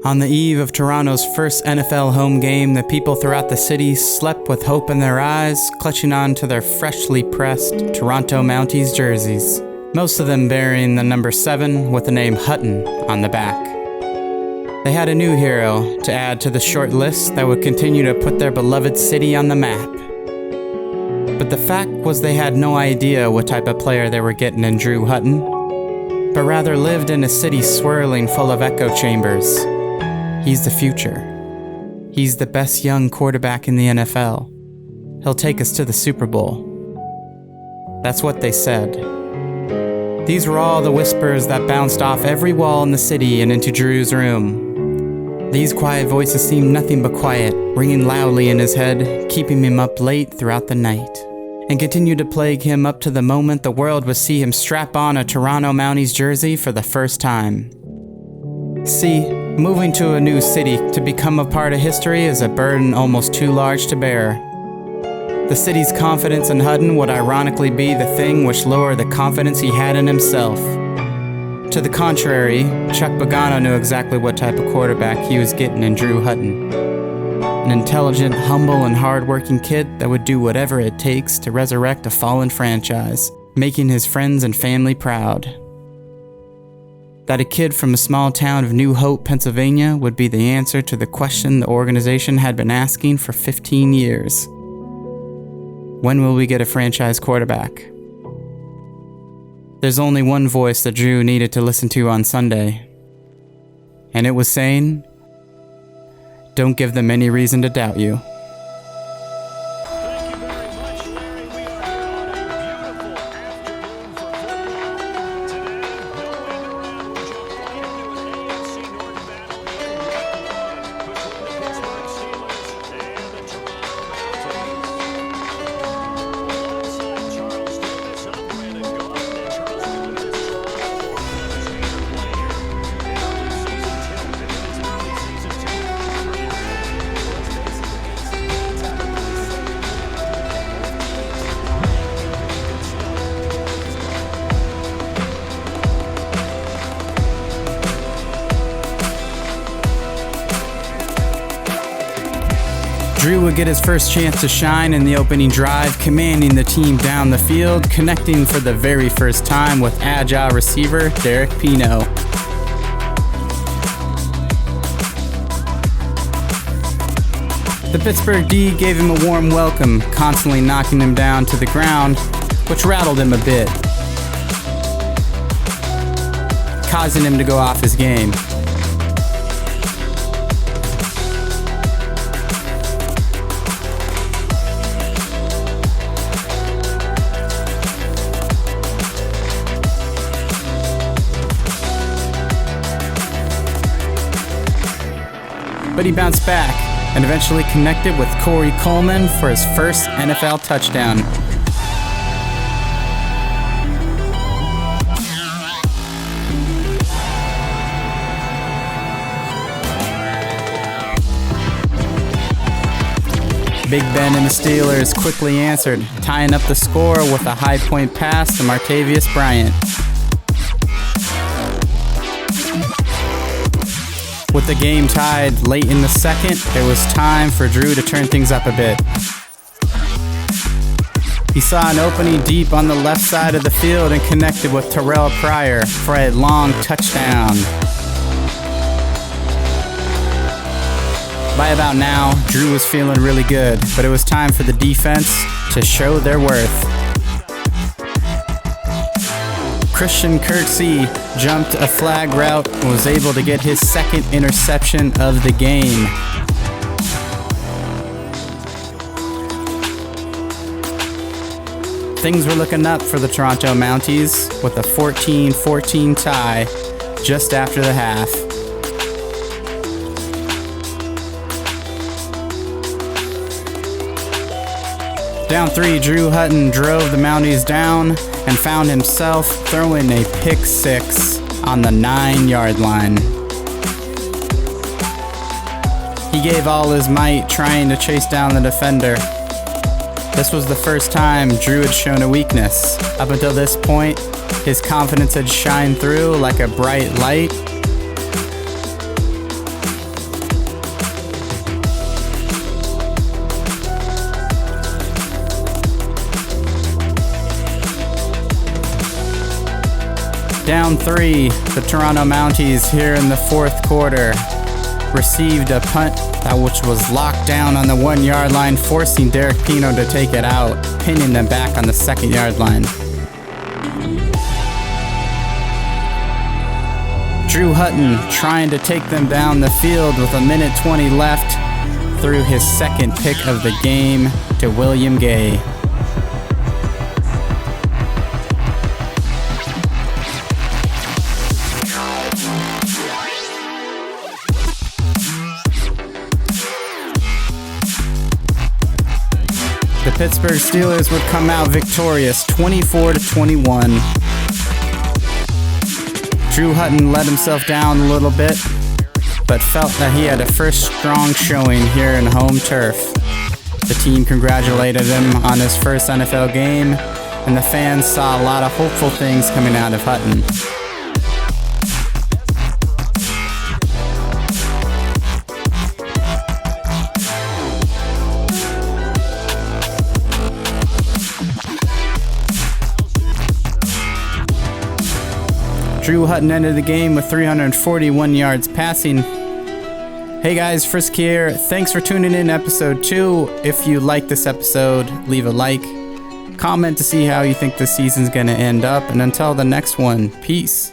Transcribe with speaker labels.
Speaker 1: On the eve of Toronto's first NFL home game, the people throughout the city slept with hope in their eyes, clutching on to their freshly pressed Toronto Mounties jerseys, most of them bearing the number 7 with the name Hutton on the back. They had a new hero to add to the short list that would continue to put their beloved city on the map. But the fact was they had no idea what type of player they were getting in Drew Hutton, but rather lived in a city swirling full of echo chambers. He's the future. He's the best young quarterback in the NFL. He'll take us to the Super Bowl. That's what they said. These were all the whispers that bounced off every wall in the city and into Drew's room. These quiet voices seemed nothing but quiet, ringing loudly in his head, keeping him up late throughout the night, and continued to plague him up to the moment the world would see him strap on a Toronto Mounties jersey for the first time. See, moving to a new city to become a part of history is a burden almost too large to bear. The city's confidence in Hutton would ironically be the thing which lowered the confidence he had in himself. To the contrary, Chuck Pagano knew exactly what type of quarterback he was getting in Drew Hutton. An intelligent, humble, and hard-working kid that would do whatever it takes to resurrect a fallen franchise, making his friends and family proud. That a kid from a small town of New Hope, Pennsylvania would be the answer to the question the organization had been asking for 15 years. When will we get a franchise quarterback? There's only one voice that Drew needed to listen to on Sunday, and it was saying, "Don't give them any reason to doubt you." Drew would get his first chance to shine in the opening drive, commanding the team down the field, connecting for the very first time with agile receiver Derek Pino. The Pittsburgh D gave him a warm welcome, constantly knocking him down to the ground, which rattled him a bit, causing him to go off his game. But he bounced back and eventually connected with Corey Coleman for his first NFL touchdown. Big Ben and the Steelers quickly answered, tying up the score with a high point pass to Martavius Bryant. With the game tied late in the second, it was time for Drew to turn things up a bit. He saw an opening deep on the left side of the field and connected with Terrell Pryor for a long touchdown. By about now, Drew was feeling really good, but it was time for the defense to show their worth. Christian Kirksey jumped a flag route and was able to get his second interception of the game. Things were looking up for the Toronto Mounties with a 14-14 tie just after the half. Down 3, Drew Hutton drove the Mounties down and found himself throwing a pick six. on the 9-yard line. He gave all his might trying to chase down the defender. This was the first time Drew had shown a weakness. Up until this point, his confidence had shined through like a bright light. Down 3, the Toronto Mounties here in the fourth quarter received a punt which was locked down on the 1-yard line, forcing Derek Pino to take it out, pinning them back on the 2nd-yard line. Drew Hutton trying to take them down the field with 1:20 left threw his second pick of the game to William Gay. The Pittsburgh Steelers would come out victorious, 24-21. Drew Hutton let himself down a little bit, but felt that he had a first strong showing here in home turf. The team congratulated him on his first NFL game, and the fans saw a lot of hopeful things coming out of Hutton. Drew Hutton ended the game with 341 yards passing. Hey guys, Frisk here. Thanks for tuning in to episode 2. If you like this episode, leave a like. Comment to see how you think the season's going to end up. And until the next one, peace.